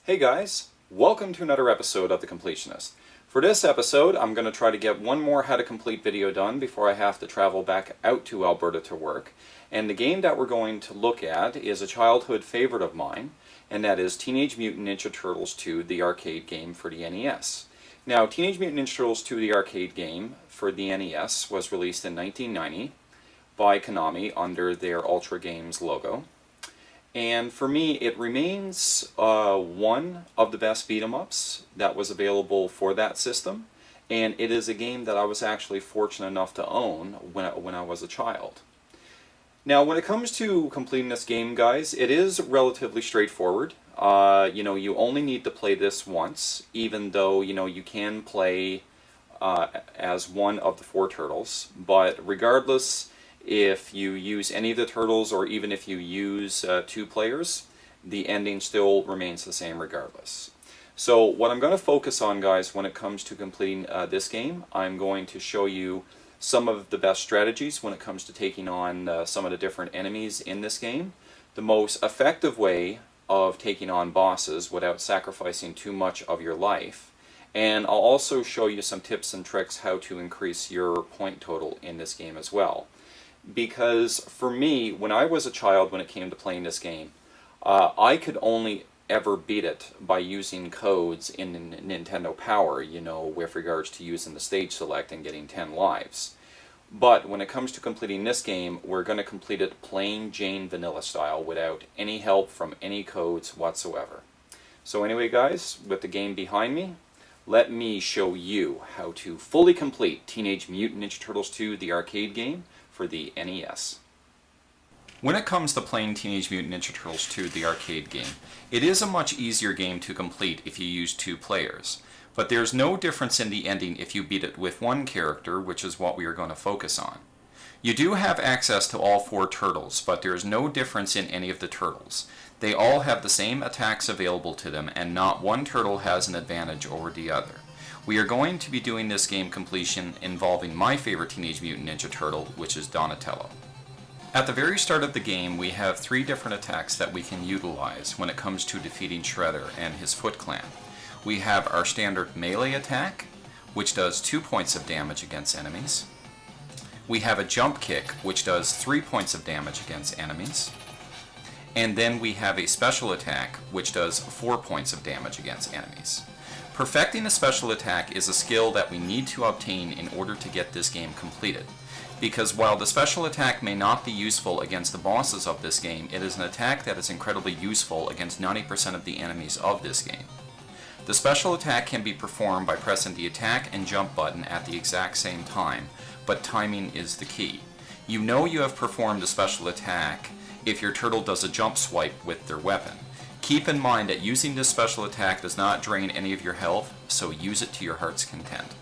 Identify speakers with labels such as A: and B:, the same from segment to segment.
A: Hey guys, welcome to another episode of The Completionist. For this episode, I'm going to try to get one more How to Complete video done before I have to travel back out to Alberta to work. And the game that we're going to look at is a childhood favorite of mine, and that is Teenage Mutant Ninja Turtles 2, the arcade game for the NES. Now, Teenage Mutant Ninja Turtles 2, the arcade game for the NES was released in 1990 by Konami under their Ultra Games logo. And for me, it remains one of the best beat-em-ups that was available for that system. And it is a game that I was actually fortunate enough to own when I was a child. Now, when it comes to completing this game, guys, it is relatively straightforward. You only need to play this once, even though, you can play as one of the four turtles. But regardless, if you use any of the turtles, or even if you use two players, the ending still remains the same regardless. So what I'm going to focus on, guys, when it comes to completing this game, I'm going to show you some of the best strategies when it comes to taking on some of the different enemies in this game, the most effective way of taking on bosses without sacrificing too much of your life, and I'll also show you some tips and tricks how to increase your point total in this game as well. Because for me, when I was a child, when it came to playing this game, I could only ever beat it by using codes in Nintendo Power, with regards to using the stage select and getting 10 lives. But when it comes to completing this game, we're going to complete it plain Jane vanilla style without any help from any codes whatsoever. So anyway, guys, with the game behind me, let me show you how to fully complete Teenage Mutant Ninja Turtles 2, the arcade game for the NES. When it comes to playing Teenage Mutant Ninja Turtles 2, the arcade game, it is a much easier game to complete if you use two players. But there's no difference in the ending if you beat it with one character, which is what we are going to focus on. You do have access to all four turtles, but there's no difference in any of the turtles. They all have the same attacks available to them, and not one turtle has an advantage over the other. We are going to be doing this game completion involving my favorite Teenage Mutant Ninja Turtle, which is Donatello. At the very start of the game, we have three different attacks that we can utilize when it comes to defeating Shredder and his Foot Clan. We have our standard melee attack, which does 2 points of damage against enemies. We have a jump kick, which does 3 points of damage against enemies. And then we have a special attack, which does 4 points of damage against enemies. Perfecting a special attack is a skill that we need to obtain in order to get this game completed. Because while the special attack may not be useful against the bosses of this game, it is an attack that is incredibly useful against 90% of the enemies of this game. The special attack can be performed by pressing the attack and jump button at the exact same time, but timing is the key. You know you have performed a special attack if your turtle does a jump swipe with their weapon. Keep in mind that using this special attack does not drain any of your health, so use it to your heart's content.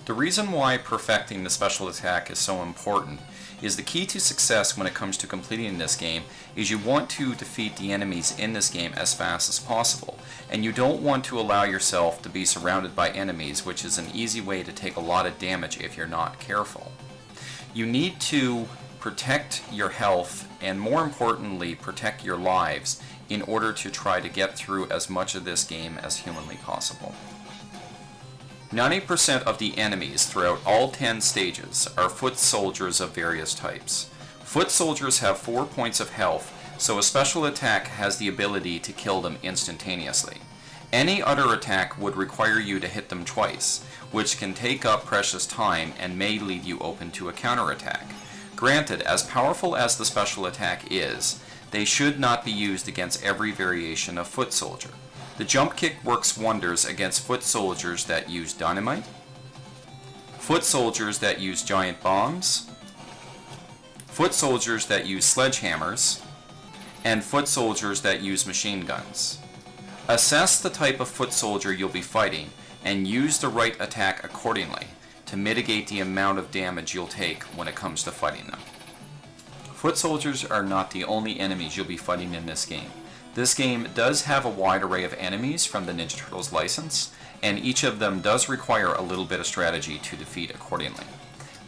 A: The reason why perfecting the special attack is so important is the key to success when it comes to completing this game is you want to defeat the enemies in this game as fast as possible, and you don't want to allow yourself to be surrounded by enemies, which is an easy way to take a lot of damage if you're not careful. You need to protect your health and, more importantly, protect your lives in order to try to get through as much of this game as humanly possible. 90% of the enemies throughout all 10 stages are foot soldiers of various types. Foot soldiers have 4 points of health, so a special attack has the ability to kill them instantaneously. Any other attack would require you to hit them twice, which can take up precious time and may leave you open to a counterattack. Granted, as powerful as the special attack is, they should not be used against every variation of foot soldier. The jump kick works wonders against foot soldiers that use dynamite, foot soldiers that use giant bombs, foot soldiers that use sledgehammers, and foot soldiers that use machine guns. Assess the type of foot soldier you'll be fighting and use the right attack accordingly to mitigate the amount of damage you'll take when it comes to fighting them. Foot soldiers are not the only enemies you'll be fighting in this game. This game does have a wide array of enemies from the Ninja Turtles license, and each of them does require a little bit of strategy to defeat accordingly.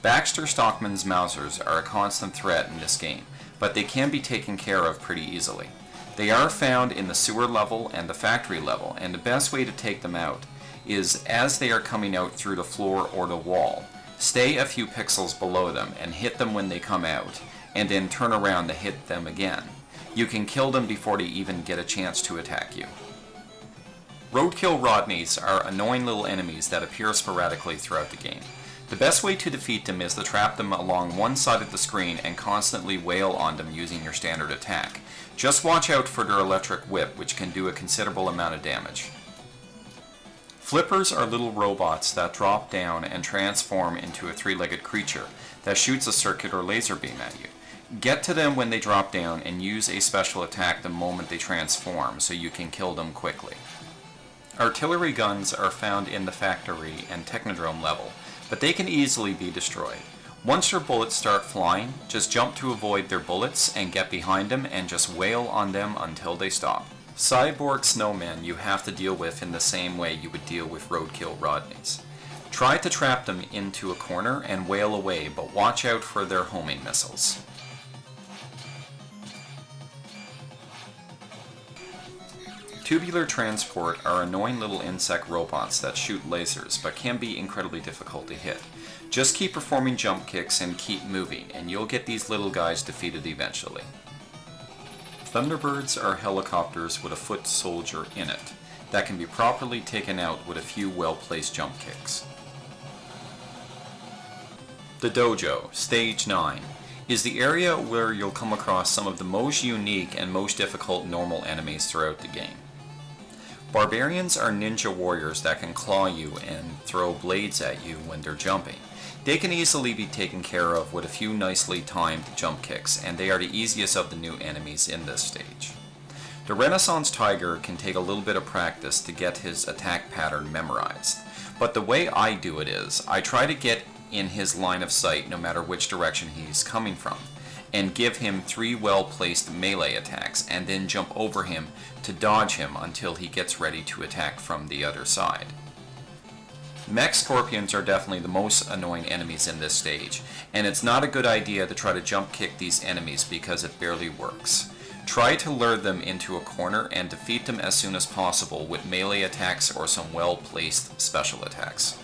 A: Baxter Stockman's Mousers are a constant threat in this game, but they can be taken care of pretty easily. They are found in the sewer level and the factory level, and the best way to take them out is as they are coming out through the floor or the wall. Stay a few pixels below them and hit them when they come out, and then turn around to hit them again. You can kill them before they even get a chance to attack you. Roadkill Rodneys are annoying little enemies that appear sporadically throughout the game. The best way to defeat them is to trap them along one side of the screen and constantly wail on them using your standard attack. Just watch out for their electric whip, which can do a considerable amount of damage. Flippers are little robots that drop down and transform into a three-legged creature that shoots a circular laser beam at you. Get to them when they drop down and use a special attack the moment they transform so you can kill them quickly. Artillery guns are found in the factory and technodrome level, but they can easily be destroyed. Once your bullets start flying, just jump to avoid their bullets and get behind them and just wail on them until they stop. Cyborg snowmen you have to deal with in the same way you would deal with roadkill Rodneys. Try to trap them into a corner and wail away, but watch out for their homing missiles. Tubular transport are annoying little insect robots that shoot lasers, but can be incredibly difficult to hit. Just keep performing jump kicks and keep moving, and you'll get these little guys defeated eventually. Thunderbirds are helicopters with a foot soldier in it that can be properly taken out with a few well-placed jump kicks. The Dojo, Stage 9, is the area where you'll come across some of the most unique and most difficult normal enemies throughout the game. Barbarians are ninja warriors that can claw you and throw blades at you when they're jumping. They can easily be taken care of with a few nicely timed jump kicks, and they are the easiest of the new enemies in this stage. The Renaissance Tiger can take a little bit of practice to get his attack pattern memorized, but the way I do it is, I try to get in his line of sight no matter which direction he's coming from, and give him 3 well-placed melee attacks, and then jump over him to dodge him until he gets ready to attack from the other side. Mech scorpions are definitely the most annoying enemies in this stage, and it's not a good idea to try to jump kick these enemies because it barely works. Try to lure them into a corner and defeat them as soon as possible with melee attacks or some well-placed special attacks.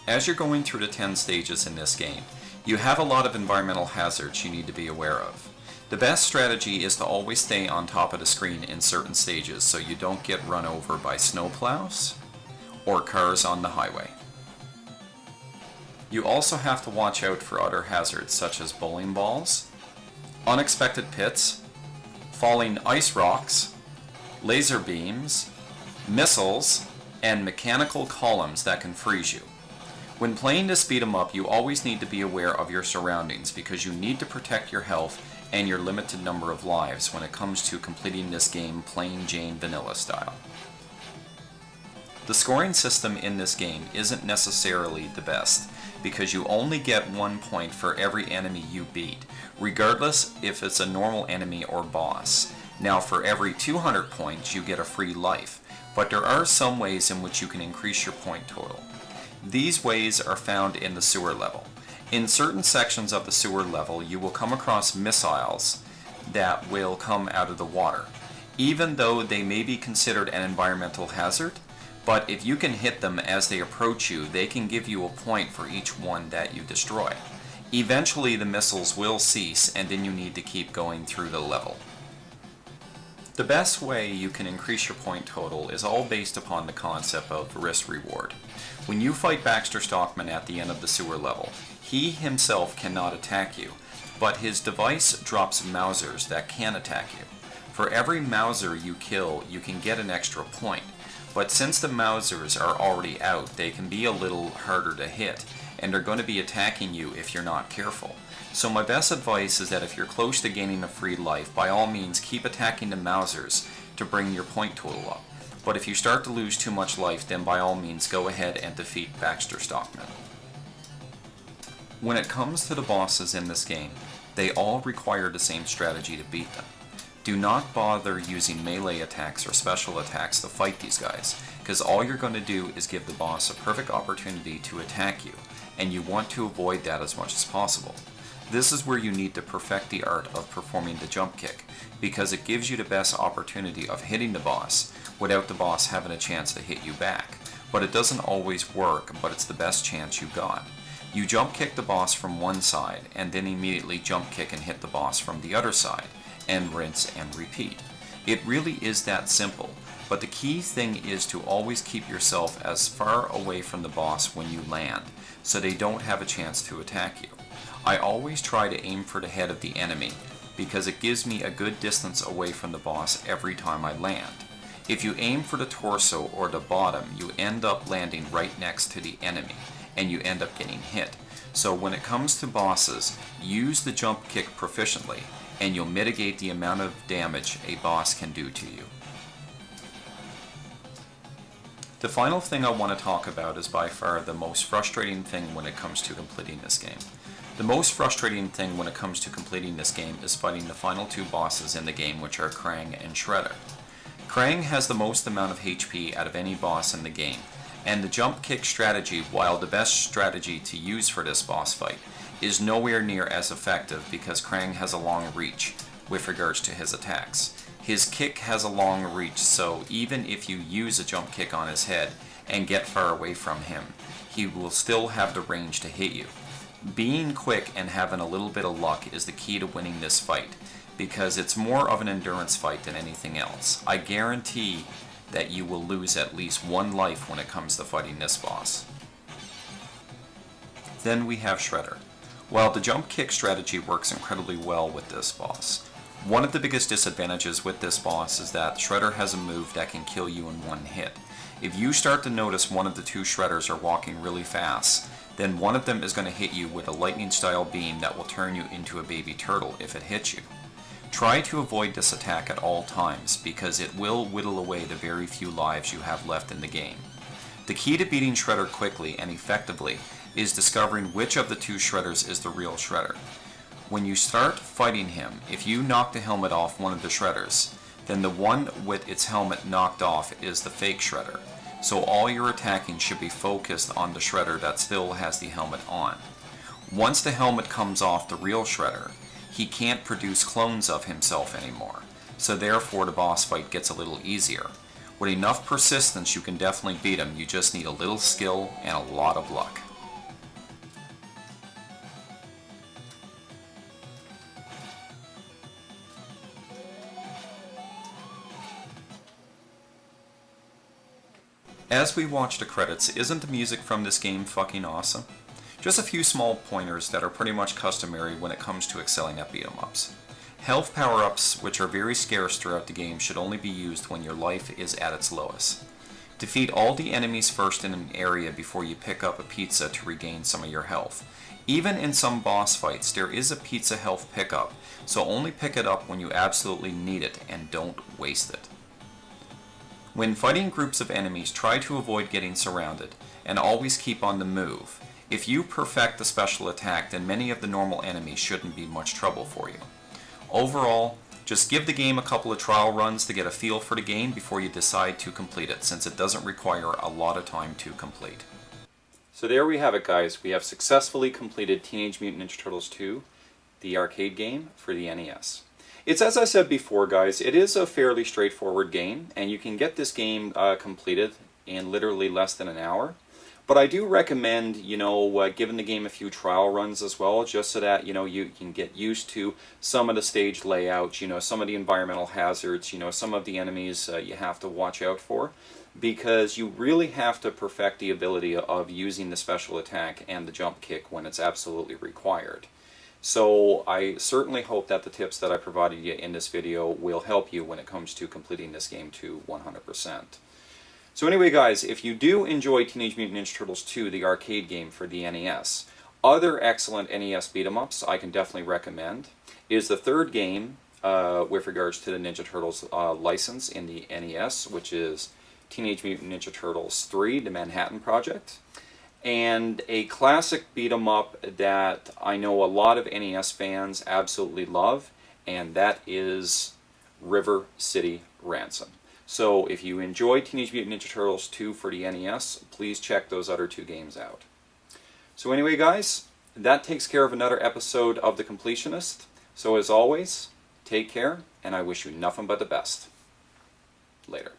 A: As you're going through the 10 stages in this game, you have a lot of environmental hazards you need to be aware of. The best strategy is to always stay on top of the screen in certain stages so you don't get run over by snowplows or cars on the highway. You also have to watch out for other hazards such as bowling balls, unexpected pits, falling ice rocks, laser beams, missiles, and mechanical columns that can freeze you. When playing this beat 'em up, you always need to be aware of your surroundings because you need to protect your health and your limited number of lives when it comes to completing this game plain Jane vanilla style. The scoring system in this game isn't necessarily the best because you only get 1 point for every enemy you beat, regardless if it's a normal enemy or boss. Now for every 200 points you get a free life, but there are some ways in which you can increase your point total. These ways are found in the sewer level. In certain sections of the sewer level, you will come across missiles that will come out of the water, even though they may be considered an environmental hazard. But if you can hit them as they approach you, they can give you a point for each one that you destroy. Eventually the missiles will cease, and then you need to keep going through the level. The best way you can increase your point total is all based upon the concept of risk-reward. When you fight Baxter Stockman at the end of the sewer level, he himself cannot attack you, but his device drops Mausers that can attack you. For every Mauser you kill, you can get an extra point, but since the Mausers are already out, they can be a little harder to hit, and they're going to be attacking you if you're not careful. So my best advice is that if you're close to gaining a free life, by all means keep attacking the Mausers to bring your point total up. But if you start to lose too much life, then by all means go ahead and defeat Baxter Stockman. When it comes to the bosses in this game, they all require the same strategy to beat them. Do not bother using melee attacks or special attacks to fight these guys, because all you're going to do is give the boss a perfect opportunity to attack you, and you want to avoid that as much as possible. This is where you need to perfect the art of performing the jump kick, because it gives you the best opportunity of hitting the boss without the boss having a chance to hit you back. But it doesn't always work, but it's the best chance you got. You jump kick the boss from one side, and then immediately jump kick and hit the boss from the other side, and rinse and repeat. It really is that simple, but the key thing is to always keep yourself as far away from the boss when you land, so they don't have a chance to attack you. I always try to aim for the head of the enemy, because it gives me a good distance away from the boss every time I land. If you aim for the torso or the bottom, you end up landing right next to the enemy, and you end up getting hit. So when it comes to bosses, use the jump kick proficiently, and you'll mitigate the amount of damage a boss can do to you. The final thing I want to talk about is by far the most frustrating thing when it comes to completing this game. The most frustrating thing when it comes to completing this game is fighting the final two bosses in the game, which are Krang and Shredder. Krang has the most amount of HP out of any boss in the game, and the jump kick strategy, while the best strategy to use for this boss fight, is nowhere near as effective because Krang has a long reach with regards to his attacks. His kick has a long reach, so even if you use a jump kick on his head and get far away from him, he will still have the range to hit you. Being quick and having a little bit of luck is the key to winning this fight, because it's more of an endurance fight than anything else. I guarantee that you will lose at least one life when it comes to fighting this boss. Then we have Shredder. While the jump kick strategy works incredibly well with this boss, one of the biggest disadvantages with this boss is that Shredder has a move that can kill you in one hit. If you start to notice one of the two Shredders are walking really fast, then one of them is going to hit you with a lightning style beam that will turn you into a baby turtle if it hits you. Try to avoid this attack at all times, because it will whittle away the very few lives you have left in the game. The key to beating Shredder quickly and effectively is discovering which of the two Shredders is the real Shredder. When you start fighting him, if you knock the helmet off one of the Shredders, then the one with its helmet knocked off is the fake Shredder. So all your attacking should be focused on the Shredder that still has the helmet on. Once the helmet comes off the real Shredder, he can't produce clones of himself anymore, so therefore the boss fight gets a little easier. With enough persistence you can definitely beat him, you just need a little skill and a lot of luck. As we watch the credits, isn't the music from this game fucking awesome? Just a few small pointers that are pretty much customary when it comes to excelling at beat-em-ups. Health power-ups, which are very scarce throughout the game, should only be used when your life is at its lowest. Defeat all the enemies first in an area before you pick up a pizza to regain some of your health. Even in some boss fights, there is a pizza health pickup, so only pick it up when you absolutely need it and don't waste it. When fighting groups of enemies, try to avoid getting surrounded, and always keep on the move. If you perfect the special attack, then many of the normal enemies shouldn't be much trouble for you. Overall, just give the game a couple of trial runs to get a feel for the game before you decide to complete it, since it doesn't require a lot of time to complete. So there we have it, guys. We have successfully completed Teenage Mutant Ninja Turtles 2, the arcade game for the NES. It's, as I said before, guys, it is a fairly straightforward game, and you can get this game completed in literally less than an hour. But I do recommend, giving the game a few trial runs as well, just so that, you can get used to some of the stage layouts, some of the environmental hazards, some of the enemies you have to watch out for, because you really have to perfect the ability of using the special attack and the jump kick when it's absolutely required. So I certainly hope that the tips that I provided you in this video will help you when it comes to completing this game to 100%. So anyway, guys, if you do enjoy Teenage Mutant Ninja Turtles 2, the arcade game for the NES, other excellent NES beat-em-ups I can definitely recommend is the third game with regards to the Ninja Turtles license in the NES, which is Teenage Mutant Ninja Turtles 3, The Manhattan Project. And a classic beat-em-up that I know a lot of NES fans absolutely love, and that is River City Ransom. So if you enjoy Teenage Mutant Ninja Turtles 2 for the NES, please check those other two games out. So anyway, guys, that takes care of another episode of The Completionist. So as always, take care, and I wish you nothing but the best. Later.